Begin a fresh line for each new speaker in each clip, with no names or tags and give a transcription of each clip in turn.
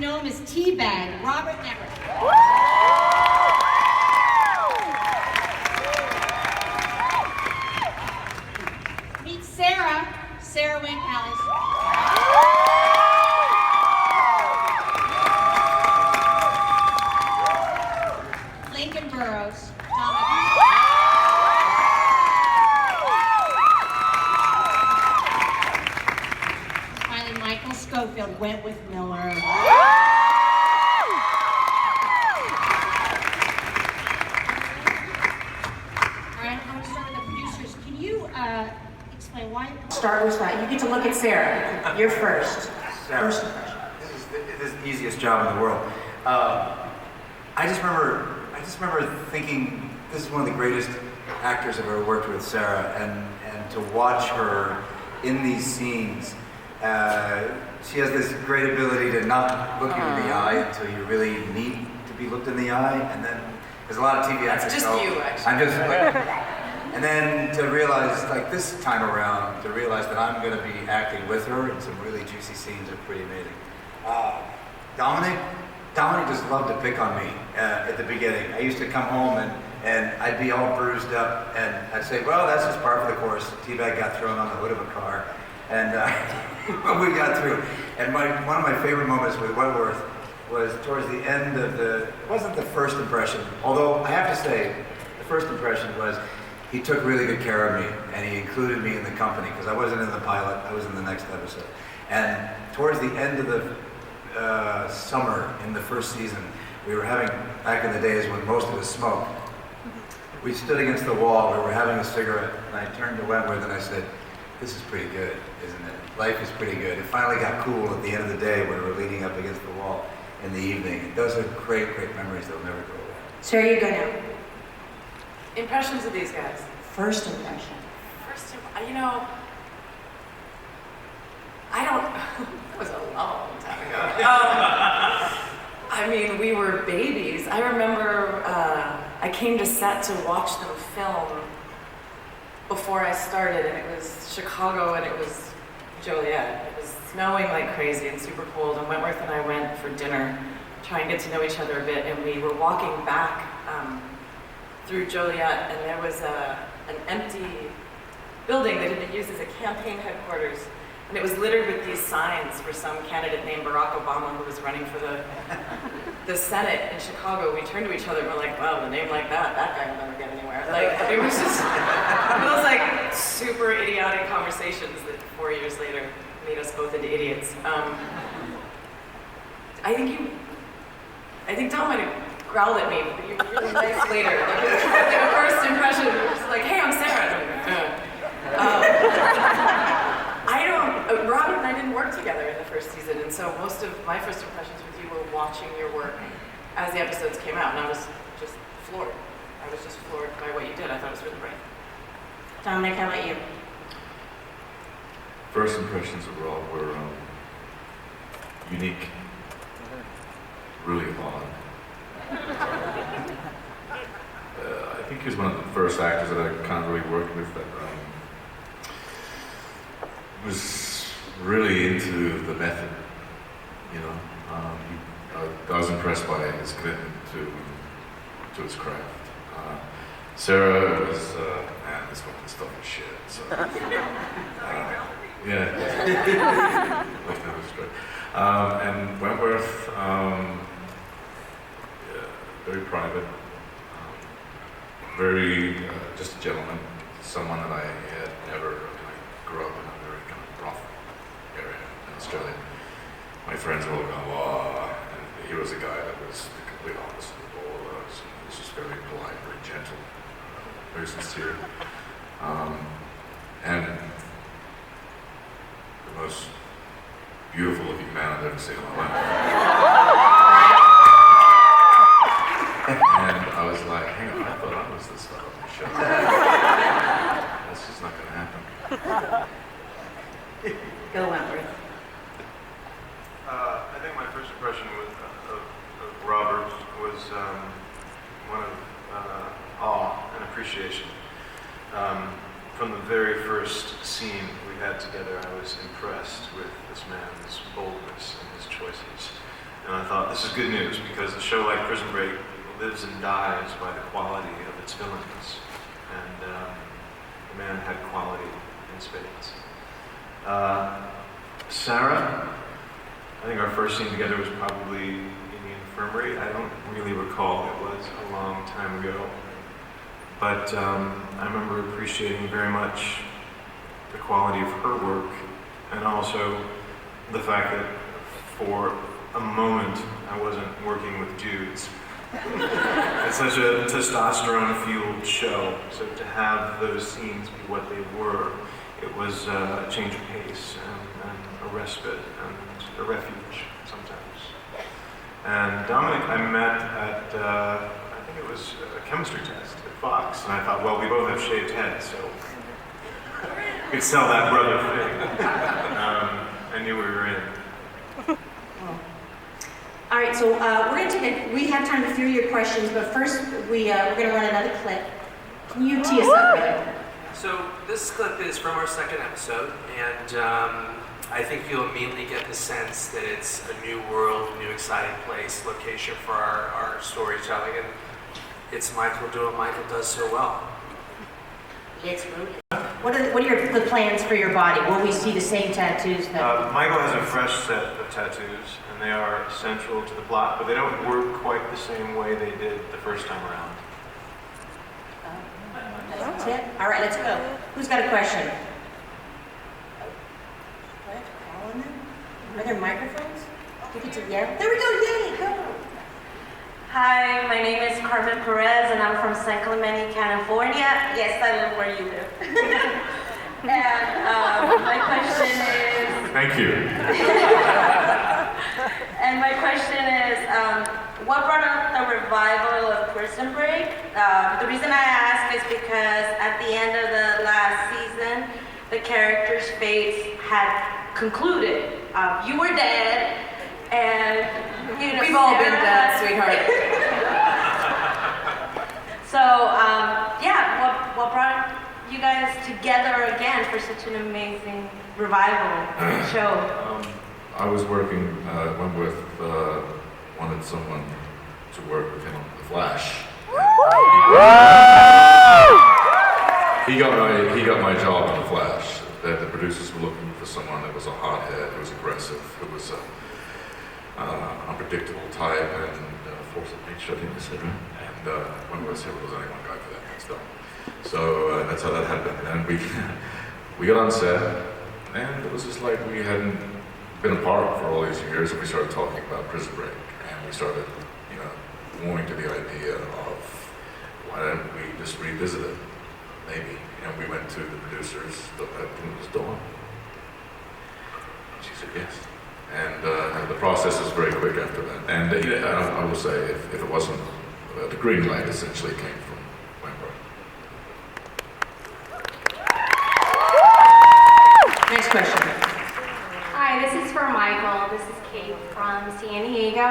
know him as Teabag, Robert Everett. Meet Sarah Wayne Palace. Lincoln Burrows, finally, Michael Schofield, Wentworth Miller. All right, I'm going to start with the producers. Can you explain why? Start with that. You get to look at Sarah. You're first.
Sarah.
First impression.
This is the easiest job in the world. I just remember thinking this is one of the greatest actors I've ever worked with, Sarah, and to watch her in these scenes. She has this great ability to not look you in the eye until you really need to be looked in the eye, and then there's a lot of TV actors.
It's just you, actually.
I'm just like, and then to realize, like this time around, to realize that I'm going to be acting with her in some really juicy scenes are pretty amazing. Dominic just loved to pick on me at the beginning. I used to come home and I'd be all bruised up, and I'd say, well, that's just par for the course. Teabag got thrown on the hood of a car, and we got through. And one of my favorite moments with Wentworth was towards the end of it wasn't the first impression, although I have to say, the first impression was he took really good care of me, and he included me in the company, because I wasn't in the pilot, I was in the next episode. And towards the end of the summer in the first season, we were having, back in the days when most of us smoked, we stood against the wall, we were having a cigarette, and I turned to Wentworth and I said, this is pretty good, isn't it? Life is pretty good. It finally got cool at the end of the day when we were leaning up against the wall in the evening. Those are great, great memories that'll never go away.
Sarah, you go now.
Impressions of these guys.
First impression.
You know, I don't, that was a long time ago. I mean, we were babies. I remember I came to set to watch them film before I started, and it was Chicago and it was Joliet. It was snowing like crazy and super cold, and Wentworth and I went for dinner, trying to get to know each other a bit, and we were walking back through Joliet, and there was an empty building that had been used as a campaign headquarters, and it was littered with these signs for some candidate named Barack Obama who was running for the Senate in Chicago. We turned to each other and we're like, well, with a name like that guy will never get anywhere. Like, it was just, it was like super idiotic conversations that 4 years later made us both into idiots. I think Tom might have growled at me, but you were really nice later. Like, the first impression, it was like, hey, I'm Sarah. Robert and I didn't work together in the first season, and so most of my first impressions with you were watching your work as the episodes came out, and I was just floored. I was just floored by what you did. I thought it was really great.
Dominic, how about you?
First impressions of Rob were unique, really odd. I think he was one of the first actors that I kind of really worked with that was really into the method, you know. I was impressed by his commitment to his craft. Sarah was, man, this fucking stuff is shit. So, yeah, like that was great. And Wentworth, yeah, very private, very just a gentleman, someone that I had never. I grew up in a very kind of rough area in Australia. My friends were all going, wow, and he was a guy that was the complete opposite of all of us. He was just very polite, very gentle, very sincere, and the most beautiful looking man I've ever seen in my life. And I was like, hang on, I thought I was the star of the show. That's just not gonna happen.
Go Wentworth.
I think my first impression of Robert was one of awe and appreciation. From the very first scene we had together, I was impressed with this man's boldness and his choices. And thought, this is good news, because a show like Prison Break lives and dies by the quality of its villains. And the man had quality in spades. Sarah, I think our first scene together was probably in the infirmary. I don't really recall, it was a long time ago. But I remember appreciating very much the quality of her work, and also the fact that for a moment I wasn't working with dudes. It's such a testosterone-fueled show, so to have those scenes be what they were, it was a change of pace and a respite and a refuge sometimes. And Dominic I met at, I think it was a chemistry test at Fox, and I thought, well, we both have shaved heads, so we could sell that brother thing. I knew we were in.
All right, so we have time to few your questions, but first we're going to run another clip. Can you tee us up, Ray?
So this clip is from our second episode, and I think you'll immediately get the sense that it's a new world, a new exciting place, location for our storytelling, and it's Michael doing what Michael does so well.
It's rooted. What are the plans for your body? Will we see the same tattoos?
Michael has a fresh set of tattoos, and they are central to the plot, but they don't work quite the same way they did the first time around.
That's it. All right, let's go. Who's got a question? Are there microphones? You get to yell. There we go. Yay! Go.
Hi, my name is Carmen Perez, and I'm from San Clemente, California. Yes, I live where you live. And my question is...
Thank you.
And my question is, what brought up the revival of Prison Break? The reason I ask is because at the end of the last season, the character's fates had concluded. You were dead, and you know,
We've all been
Sarah-
dead, sweetheart.
So, yeah, what brought you guys together again for such an amazing revival show?
I was working at Wentworth, wanted someone to work with him on The Flash. He got my job on The Flash. The producers were looking for someone that was a hothead, who was aggressive, who was unpredictable type, and force of nature, I think they said, right? And Wentworth said, well, there's only one guy for that kind of stuff. So that's how that happened. And we got on set, and it was just like we hadn't been apart for all these years, and we started talking about Prison Break, and we started, warming to the idea of why don't we just revisit it, maybe. And we went to the producers, I think it was Dawn. She said yes. And the process was very quick after that. And I will say, if it wasn't, the green light essentially came from Wentworth.
Next question.
Hi, this is for Michael. This is Kate from San Diego.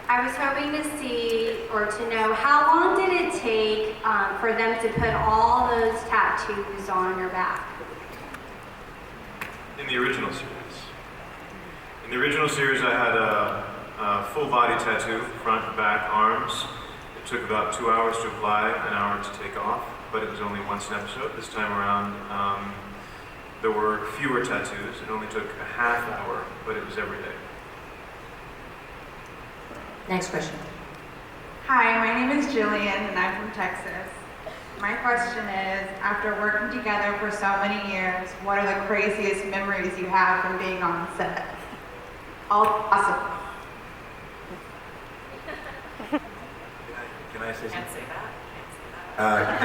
I was hoping to see or to know how long did it take for them to put all those tattoos on your back?
In the original series. In the original series, I had a full body tattoo, front, back, arms. It took about 2 hours to apply, an hour to take off, but it was only once an episode. This time around, there were fewer tattoos. It only took a half hour, but it was every day.
Next question.
Hi, my name is Jillian and I'm from Texas. My question is, after working together for so many years, what are the craziest memories you have from being on set? All possible.
Can I say something?
Can't say that.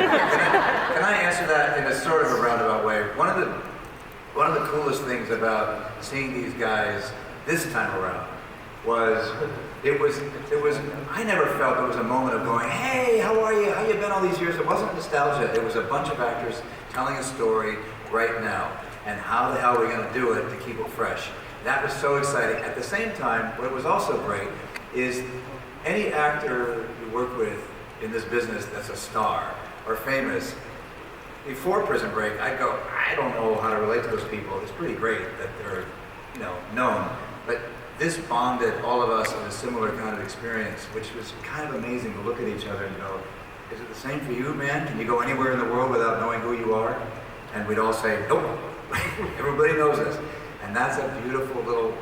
Can I answer that in a sort of a roundabout way? One of the coolest things about seeing these guys this time around was I never felt there was a moment of going, hey, how are you? How you been all these years? It wasn't nostalgia. It was a bunch of actors telling a story right now, and how the hell are we going to do it to keep it fresh? That was so exciting. At the same time, what was also great is any actor you work with in this business that's a star or famous, before Prison Break, I'd go, I don't know how to relate to those people. It's pretty great that they're, known. But this bonded all of us in a similar kind of experience, which was kind of amazing to look at each other and go, is it the same for you, man? Can you go anywhere in the world without knowing who you are? And we'd all say, nope, everybody knows us. And that's a beautiful little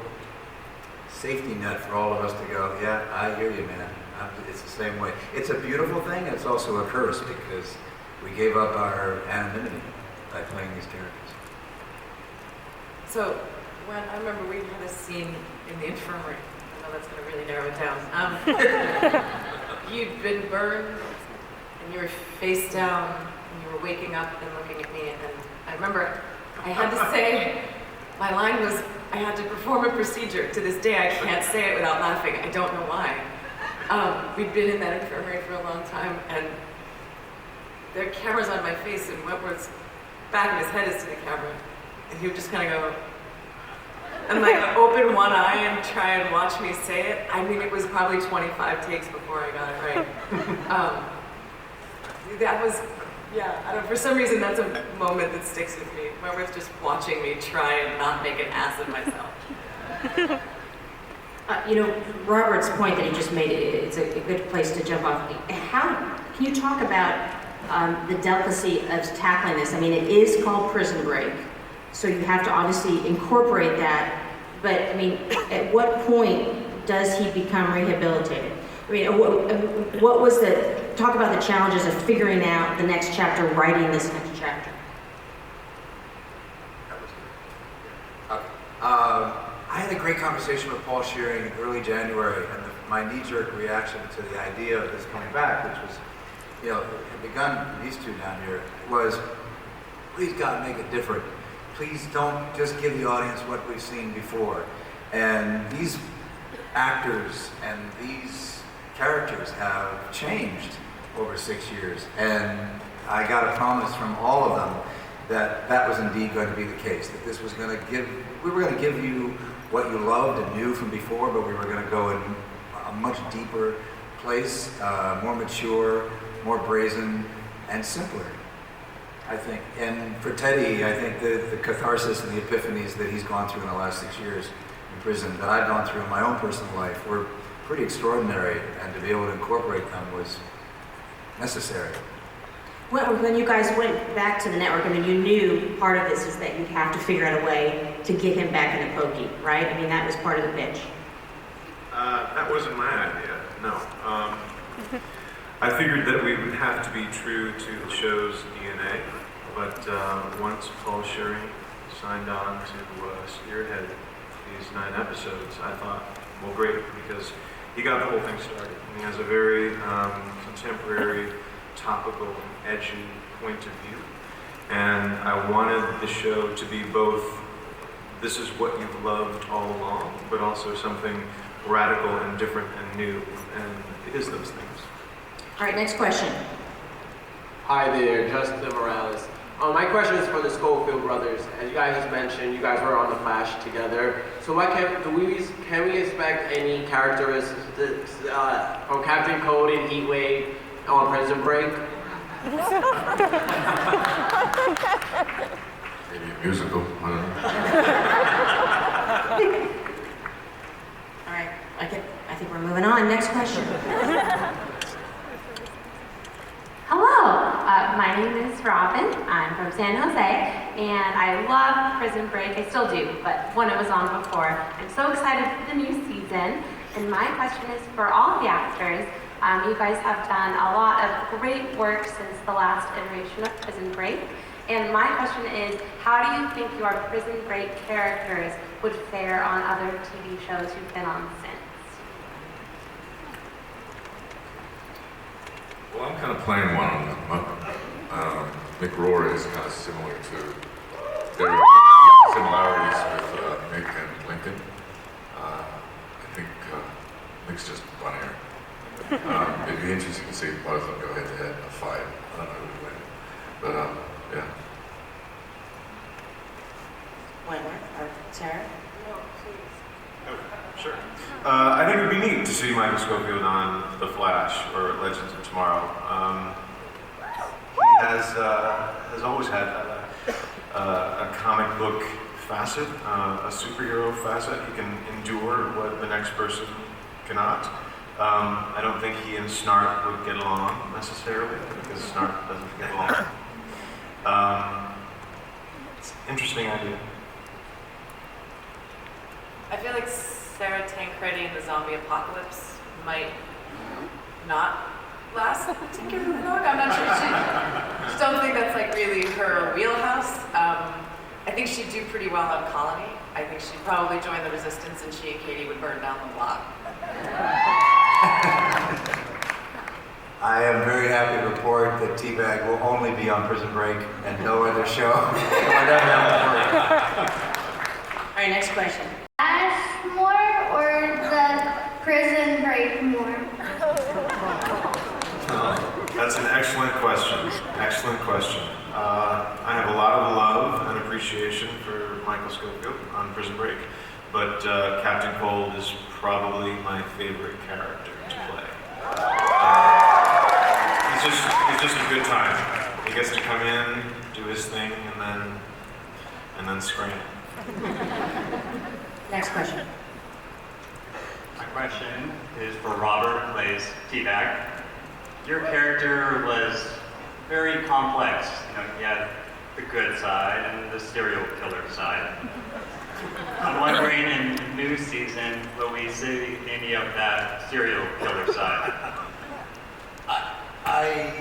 safety net for all of us to go, yeah, I hear you, man. It's the same way. It's a beautiful thing, and it's also a curse because we gave up our anonymity by playing these characters.
So, when I remember we had a scene in the infirmary. I know that's going to really narrow it down. You'd been burned, and you were face down, and you were waking up and looking at me. And I remember I had to say, my line was, I had to perform a procedure. To this day, I can't say it without laughing. I don't know why. We'd been in that infirmary for a long time, and there are cameras on my face, and Wentworth's back of his head is to the camera. And he would just kind of go, and like open one eye and try and watch me say it. I mean, it was probably 25 takes before I got it right. That was, yeah, I don't know, for some reason that's a moment that sticks with me. Wentworth just watching me try and not make an ass of myself.
Robert's point that he just made, it's a good place to jump off. How can you talk about the delicacy of tackling this? I mean, it is called Prison Break, so you have to obviously incorporate that. But I mean, at what point does he become rehabilitated? I mean, what was talk about the challenges of figuring out the next chapter, writing this next chapter?
I had a great conversation with Paul Shearing in early January, and my knee-jerk reaction to the idea of this coming back, which was, had begun, these two down here, was, please God, make it different. Please don't just give the audience what we've seen before. And these actors and these characters have changed over 6 years, and I got a promise from all of them that that was indeed going to be the case, that this was going to we were going to give you what you loved and knew from before, but we were going to go in a much deeper place, more mature, more brazen, and simpler, I think. And for Teddy, I think the catharsis and the epiphanies that he's gone through in the last 6 years in prison, that I've gone through in my own personal life, were pretty extraordinary, and to be able to incorporate them was necessary.
Well, when you guys went back to the network, I mean, you knew part of this is that you'd have to figure out a way to get him back in the pokey, right? I mean, that was part of the pitch.
That wasn't my idea, no. I figured that we would have to be true to the show's DNA, but once Paul Shearing signed on to spearhead these 9 episodes, I thought, well, great, because he got the whole thing started. And he has a very contemporary, topical, and edgy point of view. And I wanted the show to be both, this is what you've loved all along, but also something radical and different and new. And it is those things.
All right, next question.
Hi there, Justin Morales. My question is for the Schofield brothers. As you guys just mentioned, you guys were on The Flash together. So can we expect any characteristics from Captain Cold and Heatwave on Prison Break?
Maybe a musical, I don't know.
All right, I think we're moving on. Next question.
Hello, my name is Robin. I'm from San Jose, and I love Prison Break. I still do, but when it was on before. I'm so excited for the new season, and my question is for all the actors. You guys have done a lot of great work since the last iteration of Prison Break, and my question is, how do you think your Prison Break characters would fare on other TV shows you've been on since?
Well, I'm kind of playing one on them. Mick Rory is kind of similar to, there are similarities with Mick and Lincoln. I think Mick's just funnier. It'd be interesting to see both of them go head to head in a fight. I don't know who would win. But, yeah.
Wentworth or Sarah?
Sure. I think it would be neat to see Michael Scofield on The Flash or Legends of Tomorrow. He has always had a comic book facet, a superhero facet. He can endure what the next person cannot. I don't think he and Snart would get along necessarily, because Snart doesn't get along. It's an interesting idea.
I feel like Sarah Tancredi in the zombie apocalypse might not last particularly long. I'm not sure. I just don't think that's like really her wheelhouse. I think she'd do pretty well on Colony. I think she'd probably join the resistance, and she and Katie would burn down the block.
I am very happy to report that Teabag will only be on Prison Break and no other show.
All right, next question.
Ashmore or the Prison Break more?
That's an excellent question. Excellent question. I have a lot of love and appreciation for Michael Scofield on Prison Break, but Captain Cold is probably my favorite character to play. He's just a good time. He gets to come in, do his thing, and then scream.
Next question.
My question is for Robert, who plays Teabag. Your character was very complex. You know, you had the good side and the serial killer side. I'm wondering, in the new season, will we see any of that serial killer side?
I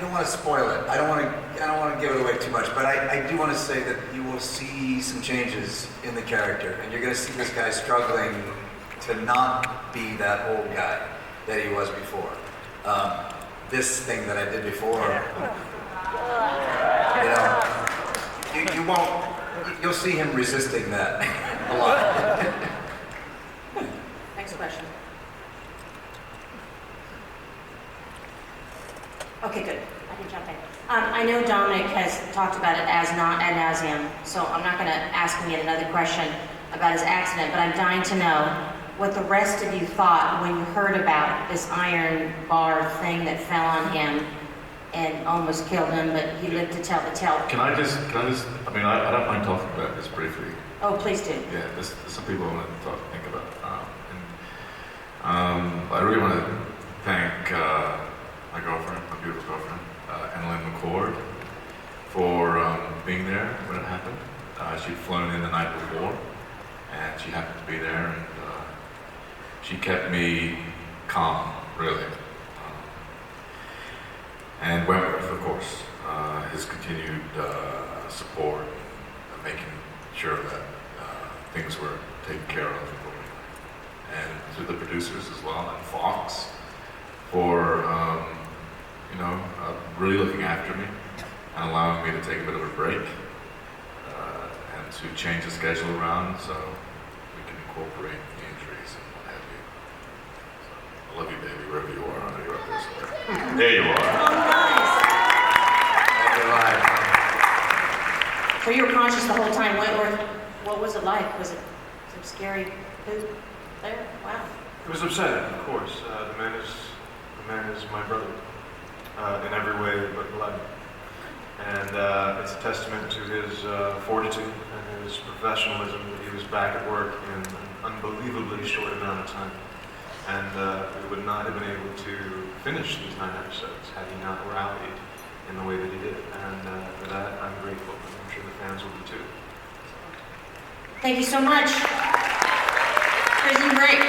don't want to spoil it. I don't want to give it away too much, but I do want to say that you will see some changes in the character, and you're going to see this guy struggling to not be that old guy that he was before. This thing that I did before, you won't. You'll see him resisting that a lot.
Next question. Okay, good. I can jump in. I know Dominic has talked about it as not ad nauseum, so I'm not going to ask him yet another question about his accident, but I'm dying to know what the rest of you thought when you heard about this iron bar thing that fell on him and almost killed him, but he lived to tell the tale.
Can I just, I mean, I don't mind talking about this briefly.
Oh, please do.
Yeah, there's some people I want to think about. I really want to thank my girlfriend, my beautiful girlfriend, Annalyn McCord, for being there when it happened. She'd flown in the night before, and she happened to be there, and she kept me calm, really. And Wentworth, of course, his continued support and making sure that things were taken care of accordingly. And to the producers as well, and Fox, for really looking after me and allowing me to take a bit of a break and to change the schedule around so we can incorporate the injuries and what have you. So, I love you, baby, wherever you are. I know you're up there somewhere. There you are.
Oh, nice. So you were conscious the whole time, Wentworth. What was it like? Was it some scary poop there? Wow.
It was upsetting, of course. The man is my brother in every way but blood. And it's a testament to his fortitude and his professionalism that he was back at work in an unbelievably short amount of time. And we would not have been able to finish these 9 episodes had he not rallied in the way that he did. And for that, I'm grateful, and I'm sure the fans will be too.
Thank you so much. Prison Break.